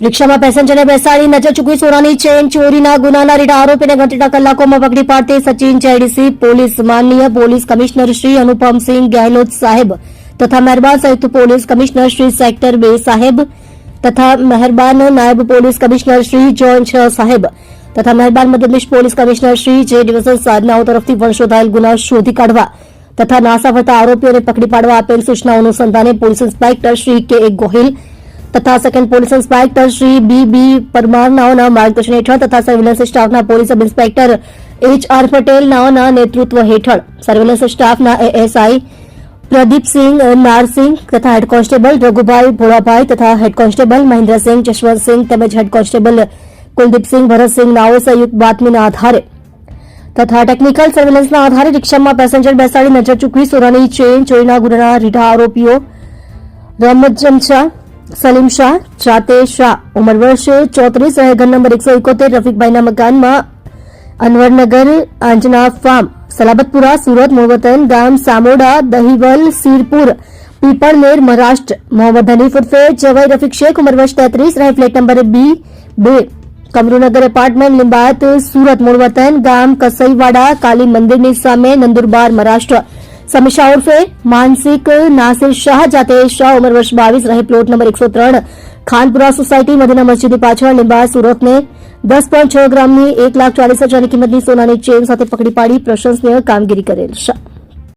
રિક્ષામાં પેસેન્જરને બેસાડી નજર ચૂકવી સોનાની ચેન ચોરીના ગુનાના રીઢા આરોપીને ઘંટીના કલાકોમાં પકડી પાડતી સચિન જેડીસી પોલીસ માનનીય પોલીસ કમિશનર શ્રી અનુપમસિંહ ગેહલોત સાહેબ તથા મહેરબાન સંયુક્ત પોલીસ કમિશનર શ્રી સેક્ટર 2 સાહેબ તથા મહેરબાન નાયબ પોલીસ કમિશનર શ્રી ઝોન 6 સાહેબ તથા મહેરબાન મદદનીશ પોલીસ કમિશનર શ્રી જે ડિવિઝન સાધનાઓ તરફથી વંશોધાયેલ ગુના શોધી કાઢવા તથા નાસા ફરતા આરોપીઓને પકડી પાડવા આપેલ સૂચનાઓ અનુસંધાને પોલીસ ઇન્સ્પેક્ટર શ્રી કે ગોહિલ તથા સેકન્ડ પોલીસ ઇન્સ્પેક્ટર શ્રી બી પરમારનાઓના માર્ગદર્શન હેઠળ તથા સર્વેલન્સ સ્ટાફના પોલીસ સબ ઇન્સ્પેક્ટર HR પટેલનાઓના નેતૃત્વ હેઠળ સર્વેલન્સ સ્ટાફના ASI પ્રદીપસિંહ નારસિંહ તથા હેડ કોન્સ્ટેબલ રઘુભાઈ ભોળાભાઈ તથા હેડ કોન્સ્ટેબલ મહેન્દ્રસિંહ જશવંતસિંહ તેમજ હેડ કોન્સ્ટેબલ કુલદીપસિંહ ભરતસિંહ નાઓ સંયુક્ત બાતમીના આધારે તથા ટેકનિકલ સર્વેલન્સના આધારે રિક્ષામાં પેસેન્જર બેસાડી નજર ચૂકવી સોનાની ચેન ચોરીના ગુનાના રીઢા આરોપીઓ રમજન શાહ સલીમ શાહ જાતે શાહ ઉંમર વર્ષ 34 રહે ઘર નંબર 171 રફીકભાઈના મકાનમાં અનવરનગર આંજના ફાર્મ સલાબતપુરા સુરત મૂળ ગામ સામોડા દહીવલ સીરપુર પીપળનેર મહારાષ્ટ્ર મોહમ્મદ હનીફ ઉર્ફે જવાઈ રફીક શેખ ઉંમર વર્ષ 33 રહે flat number B2 Kamrunagar apartment Limbayat Surat મૂળ ગામ કસઈવાડા કાલી મંદિરની સામે નંદુરબાર મહારાષ્ટ્ર સમીશા ઉર્ફે માનસિક નાસિર શાહ જાતે શાહ ઉંમર વર્ષ 22 રહે plot number 103 Khanpura society Madina મસ્જિદની પાછળ લિંબાયત સુરતને 10.6 ગ્રામની 1,40,000ની કિંમતની સોનાની ચેન સાથે પકડી પાડી પ્રશંસનીય કામગીરી કરેલ છે।